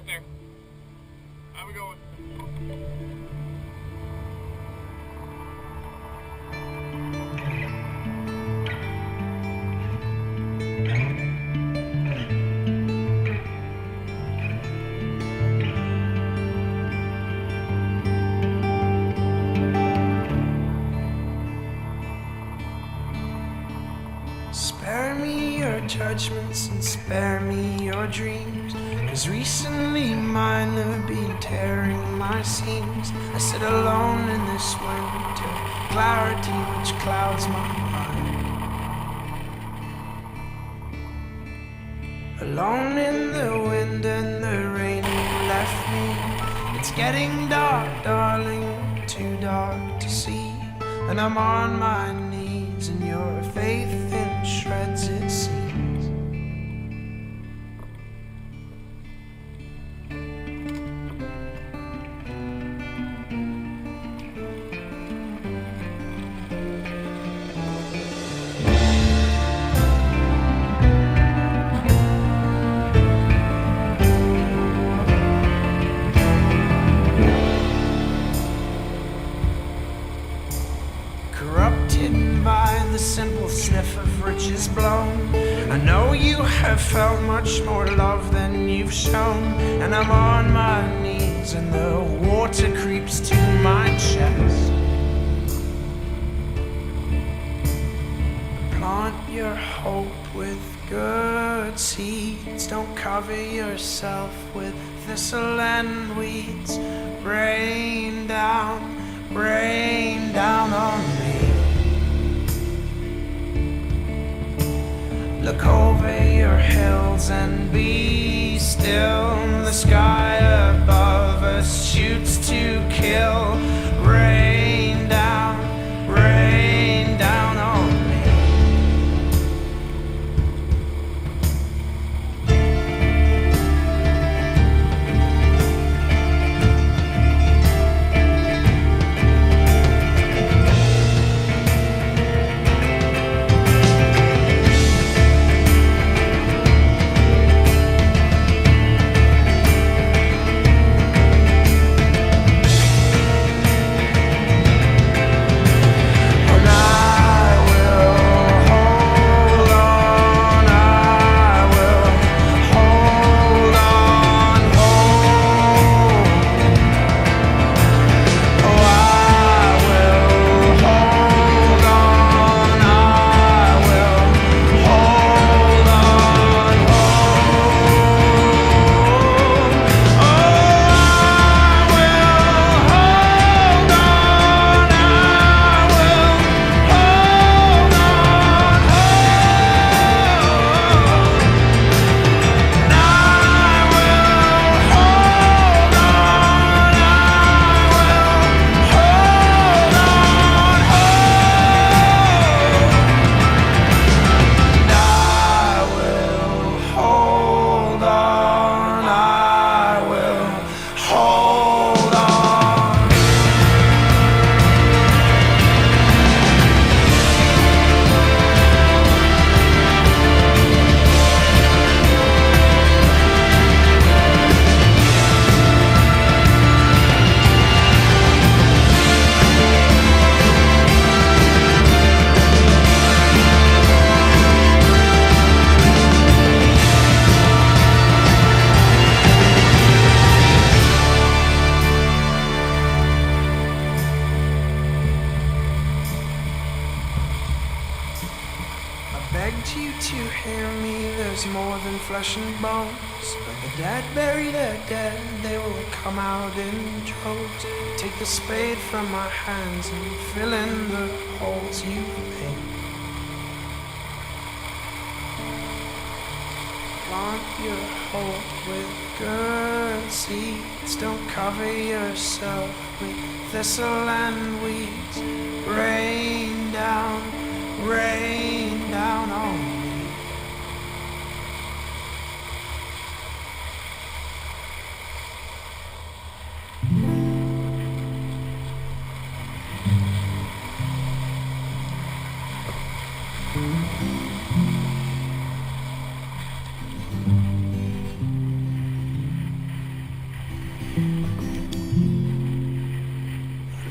get there. How we going? Spare me your judgments and spare me your dreams, 'cause recently mine have been tearing my seams. I sit alone in this winter clarity which clouds my mind. Alone in the wind and the rain you left me. It's getting dark, darling, too dark to see. And I'm on my knees and your faith in shreds it seems. Corrupted by the simple sniff of riches blown. I know you have felt much more love than you've shown. And I'm on my knees and the water creeps to my chest. Plant your hope with good seeds. Don't cover yourself with thistle and weeds. Rain down on me. Look over your hills and be still. The sky above us shoots to kill. Rain down on me. Begged you to hear me, there's more than flesh and bones. But the dead bury their dead, they will come out in droves. Take the spade from my hands and fill in the holes you've made. Plant your hope with good seeds. Don't cover yourself with thistle and weeds. Rain down on me.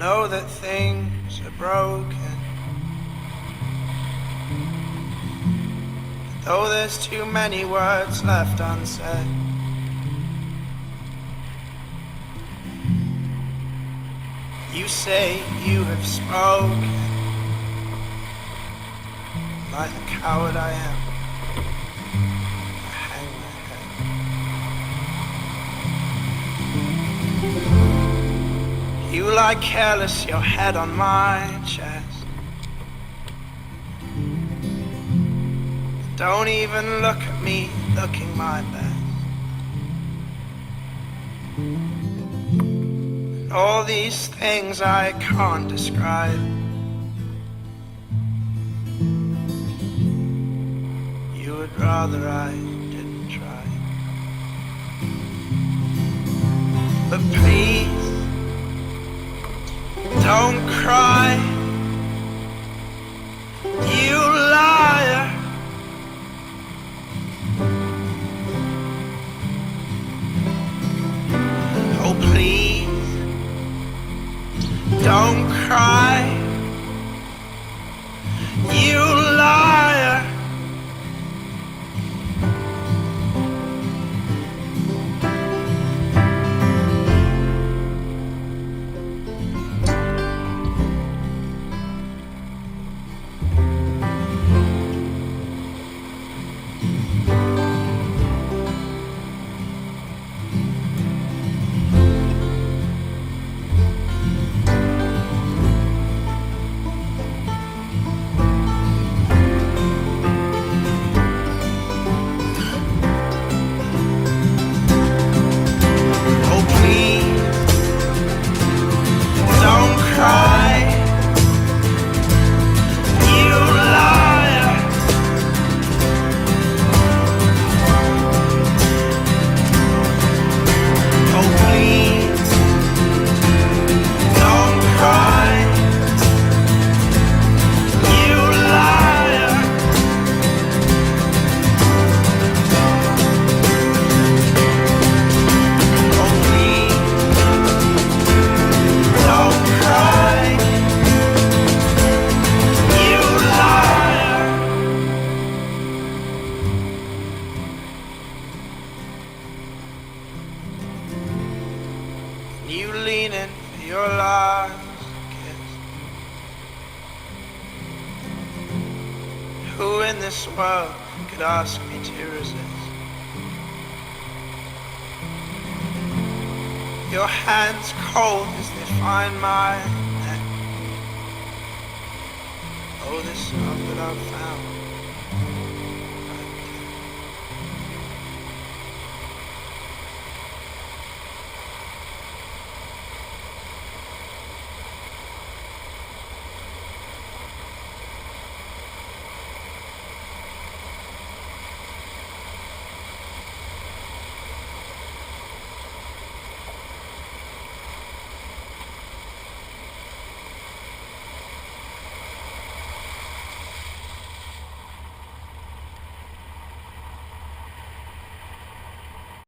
know that things are broken. Though there's too many words left unsaid, you say you have spoken. Like the coward I am, I hang my head. You lie careless, your head on my chest. Don't even look at me, looking my best. And all these things I can't describe. You would rather I didn't try. But please, don't cry, you liar. Oh please, don't cry, you liar. You leaning for your last kiss. Who in this world could ask me to resist? Your hands cold as they find my neck. Oh, this love that I've found.